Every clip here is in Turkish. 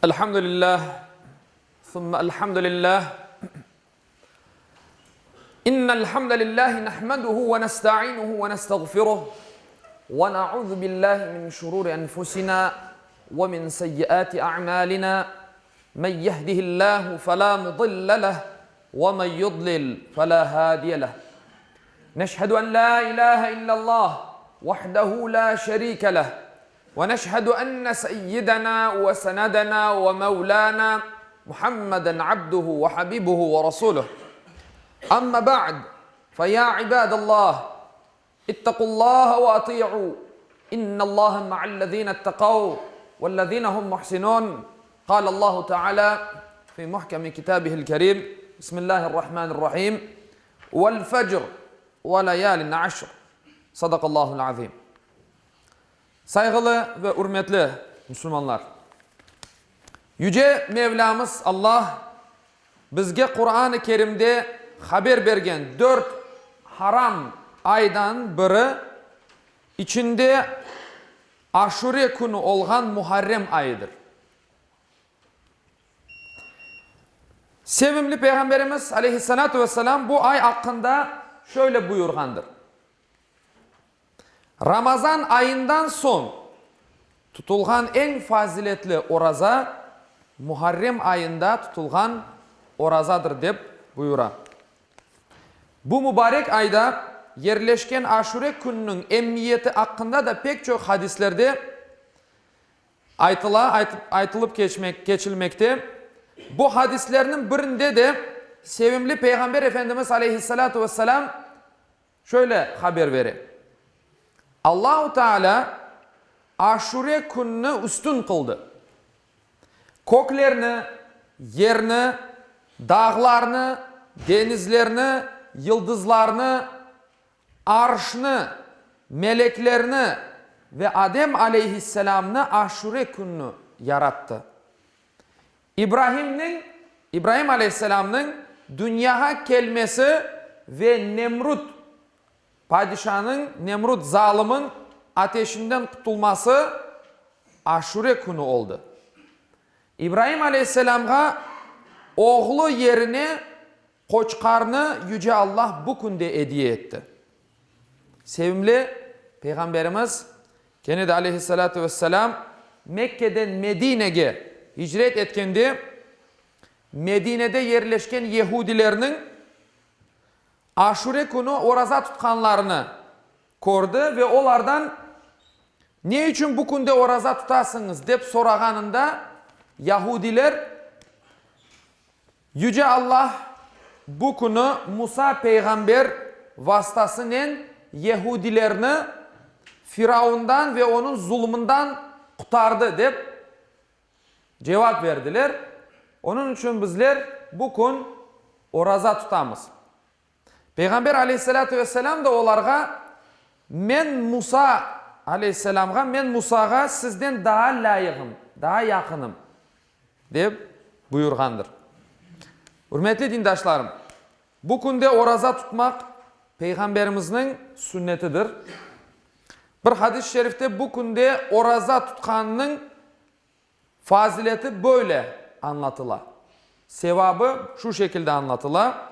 Elhamdülillah, thumma elhamdülillah. İnnel hamdelellahi nahmaduhu ve nesta'inuhu ve nestağfiruh ve na'udzu billahi min şururi enfusina ve min seyyiati a'malina. Men yehdihillahu fela mudille leh ve men yudlil fela hadiye leh. Neşhedü en la ilahe illallah vahdehu la şerike leh. ونشهد أن سيدنا وسندنا ومولانا محمدا عبده وحبيبه ورسوله أما بعد فيا عباد الله اتقوا الله وأطيعوا إن الله مع الذين اتقوا والذين هم محسنون قال الله تعالى في محكم كتابه الكريم بسم الله الرحمن الرحيم والفجر وليال عشر صدق الله العظيم. Saygılı ve hürmetli Müslümanlar, Yüce Mevlamız Allah bizge Kur'an-ı Kerim'de haber bergen 4 haram aydan biri içinde Aşure günü olgan Muharrem ayıdır. Sevimli Peygamberimiz Aleyhissalatu vesselam bu ay hakkında şöyle buyurgandır. Ramazan ayından son tutulgan en faziletli oraza Muharrem ayında tutulgan orazadır dep buyura. Bu mübarek ayda yerleşken Aşure gününün emniyeti hakkında da pek çok hadislerde aytılıp geçilmekte. Bu hadislerinin birinde de sevimli Peygamber Efendimiz Aleyhissalatu vesselam şöyle haber verir. Allahu Teala Aşure gününü üstün kıldı. Köklerini, yerini, dağlarını, denizlerini, yıldızlarını, arşını, meleklerini ve Adem Aleyhisselam'ını Aşure gününü yarattı. İbrahim Aleyhisselam'ın dünyaya gelmesi ve Nemrut padişahın, Nemrut zalimin ateşinden kurtulması Aşure günü oldu. İbrahim Aleyhisselam'a oğlu yerine koçkarını Yüce Allah bu günde hediye etti. Sevimli Peygamberimiz Kendisi Aleyhissalatu vesselam Mekke'den Medine'ye hicret etkendi. Medine'de yerleşken Yahudilerinin Aşure günü oraza tutkanlarını gördü ve onlardan ne için bu günde oraza tutasınız dep sorağanında Yahudiler Yüce Allah bu günü Musa peygamber vasıtasıyla Yahudilerini Firavundan ve onun zulmünden kurtardı dep cevap verdiler. Onun için bizler bu gün oraza tutamız. Peygamber Aleyhissalatu vesselam da onlarga men Musa Aleyhisselam'a men Musa'ga sizden daha layıkım, daha yakınım dep buyurgandır. Hürmetli dindaşlarım, bu günde oraza tutmak Peygamberimizin sünnetidir. Bir hadis-i şerifte bu günde oraza tutkanının fazileti böyle anlatıla. Sevabı şu şekilde anlatıla.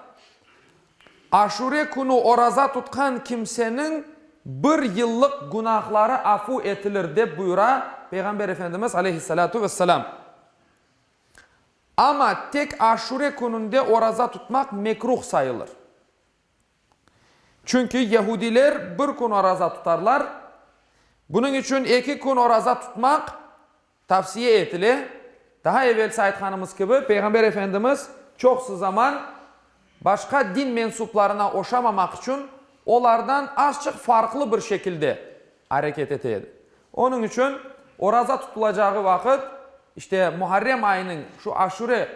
Aşure günü oraza tutkan kimsenin bir yıllık günahları afu edilir de buyura Peygamber Efendimiz Aleyhissalatu vesselam. Ama tek Aşure gününde oraza tutmak mekruh sayılır. Çünkü Yahudiler bir gün oraza tutarlar. Bunun için 2 gün oraza tutmak tavsiye edilir. Daha evvel saytkanımız gibi Peygamber Efendimiz çok zaman başka din mensuplarına oşamamak için onlardan azıcık farklı bir şekilde hareket eteydi. Onun için oraza tutulacağı vakit işte Muharrem ayının şu Aşure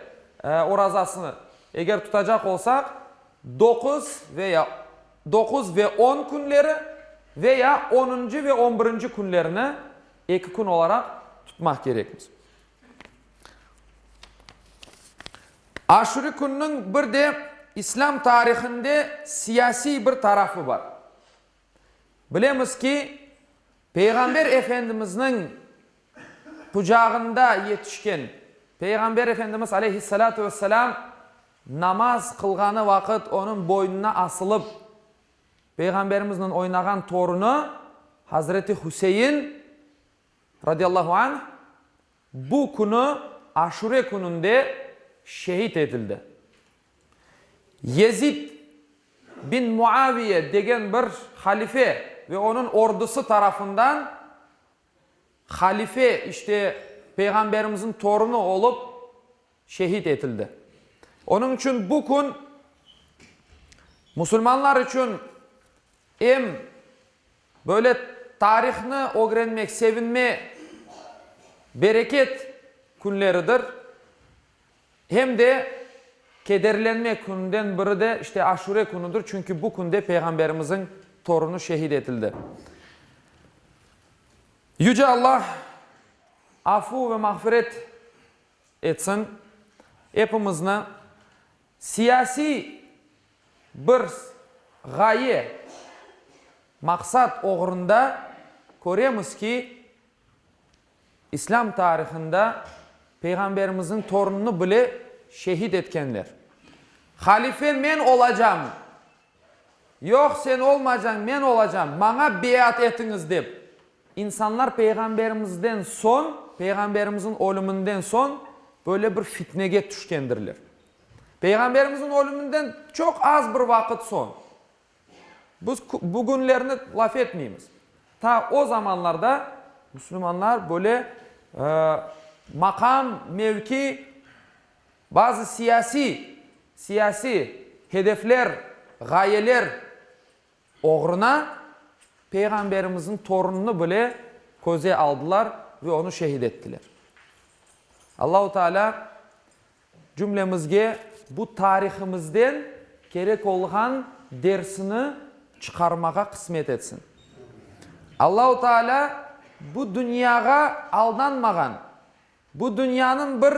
orazasını eğer tutacak olsak 9 ve 10 günleri veya 10. ve 11. günlerini 2 gün olarak tutmak gerekir. Aşure gününün bir de İslam tarihinde siyasi bir tarafı var. Bilemiz ki Peygamber Efendimiz'in kucağında yetişken Peygamber Efendimiz aleyhissalatu vesselam namaz kılganı vakit onun boynuna asılıp Peygamberimizin oynagan torunu Hazreti Hüseyin radıyallahu anh bu kunu Aşure kununde şehit edildi. Yezid bin Muaviye degen bir halife ve onun ordusu tarafından halife işte Peygamberimizin torunu olup şehit edildi. Onun için bu gün Müslümanlar için hem böyle tarihini öğrenmek, sevinme, bereket günleridir. Hem de kederlenme gününden biri de işte Aşure günüdür. Çünkü bu günde Peygamberimizin torunu şehit edildi. Yüce Allah afu ve mağfiret etsin. Hepimizne siyasi bir gaye, maksat uğrunda görüyoruz ki İslam tarihinde Peygamberimizin torununu bile şehit etkenler. Halife men olacağım. Yok sen olmayacaksın men olacağım. Bana biat etiniz deyip. İnsanlar Peygamberimizden son, Peygamberimizin ölümünden son böyle bir fitnege düşkendirler. Peygamberimizin ölümünden çok az bir vakit son. Biz bugünlerini laf etmeyimiz. Ta o zamanlarda Müslümanlar böyle makam, mevki, bazı siyasi hedefler, gayeler uğruna Peygamberimizin torununu bile koze aldılar ve onu şehit ettiler. Allahu Teala cümlemizge bu tarihimizden gerek olan dersini çıkarmaya kısmet etsin. Allahu Teala bu dünyaya aldanmagan, bu dünyanın bir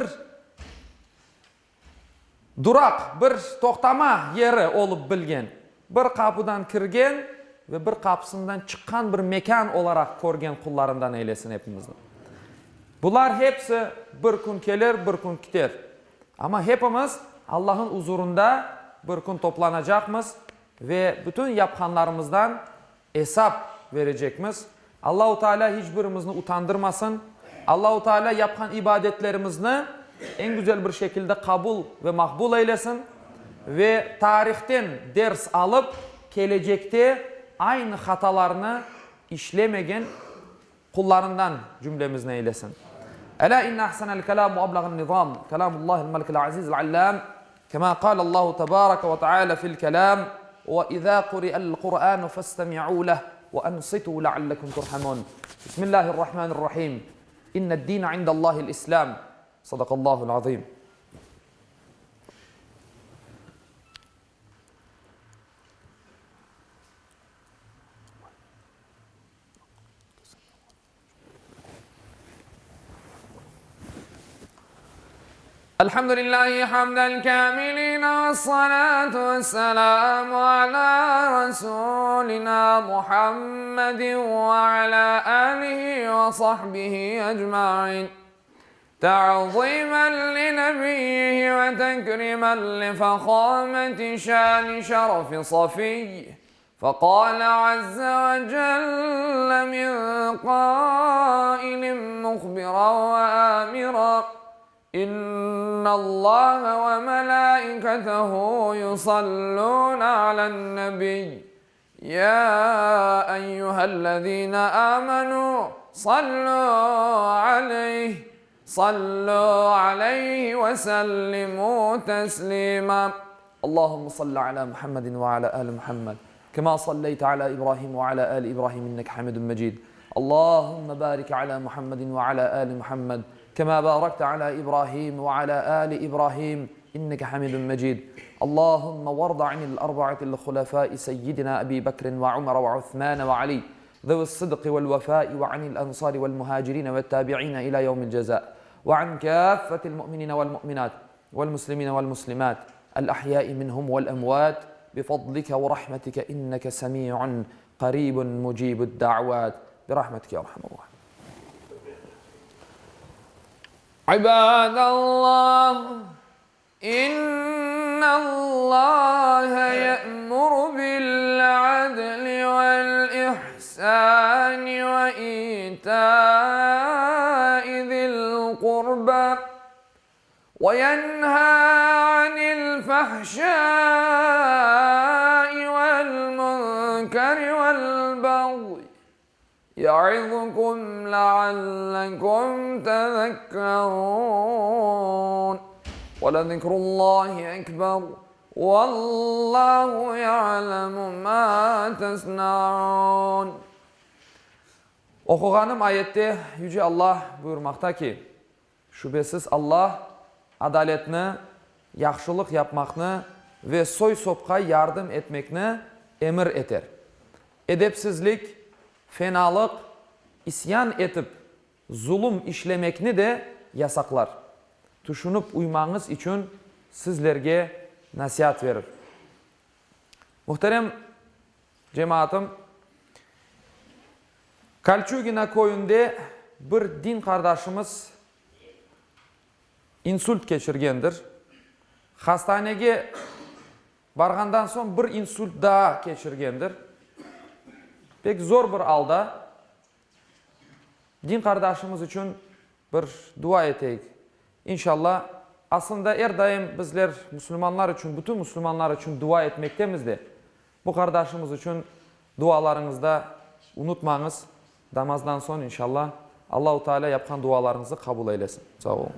durak, bir toktama yeri olup bilgen, bir kapıdan kirgen ve bir kapısından çıkan bir mekan olarak görgen kullarından eylesin hepimizden. Bunlar hepsi bir gün gelir, bir gün gider. Ama hepimiz Allah'ın huzurunda bir gün toplanacakmız ve bütün yapkanlarımızdan hesap verecekmiz. Allahu Teala hiçbirimizni utandırmasın. Allahu Teala yapkan ibadetlerimizni en güzel bir şekilde kabul ve makbul eylesin ve tarihten ders alıp gelecekte aynı hatalarını işlemegen kullarından cümlemizne eylesin. Ela inna ahsanal kelam ve ablaghan nizam kelamullahil melikil azizil allam kema kâle Allahu tebâreke ve teâlâ fil kelam ve izâ kuri'al Kur'an fastemi'û leh ve ansitû leallekum turhamun. Bismillahirrahmanirrahim. İnned dîne indallâhil islam. Sadakallahul azim. الحمد لله حمد الكاملين والصلاة والسلام على رسولنا محمد وعلى آله وصحبه أجمعين تعظيما لنبيه وتكريما لفخامة شان شرف صفيه فقال عز وجل من قائل مخبرا وآمرا إن الله وملائكته يصلون على النبي يا أيها الذين آمنوا صلوا عليه وسلموا تسليما اللهم صل على محمد وعلى آل محمد كما صليت على إبراهيم وعلى آل إبراهيم إنك حميد مجيد اللهم بارك على محمد وعلى آل محمد كما باركت على إبراهيم وعلى آل إبراهيم إنك حميد مجيد اللهم وارض عن الأربعة الخلفاء سيدنا أبي بكر وعمر وعثمان وعلي ذوي الصدق والوفاء وعن الأنصار والمهاجرين والتابعين إلى يوم الجزاء وعن كافة المؤمنين والمؤمنات والمسلمين والمسلمات الأحياء منهم والأموات بفضلك ورحمتك إنك سميع قريب مجيب الدعوات برحمتك يا أرحم الراحمين. عباد الله إن الله يأمر بالعدل والإحسان وإيتاء ذي القربى وينهى عن الفحشاء والمنكر والبغي يعظكم لعلكم تذكرون ولذكر الله أكبر والله يعلم ما تصنعون. Okuğanım ayette Yüce Allah buyurmakta ki, şüphesiz Allah adaletini, yaxşılık yapmakni ve soy sopqa yardım etmekni emir eter. Edepsizlik, fenalık, isyan etip zulüm işlemekni de yasaklar. Düşünüp uymanız için sizlerge nasihat verir. Muhterem cemaatim, Kalçugina koyunda bir din kardeşimiz insult geçirgendir. Hastanege bargandan son bir insult daha geçirgendir. Pek zor bir alda. Din kardeşimiz için bir dua eteyik. İnşallah aslında her daim bizler Müslümanlar için, bütün Müslümanlar için dua etmektemizdir. Bu kardeşimiz için dualarınızda unutmayınız. Namazdan sonra inşallah Allah-u Teala yapkan dualarınızı kabul eylesin. Sağ olun.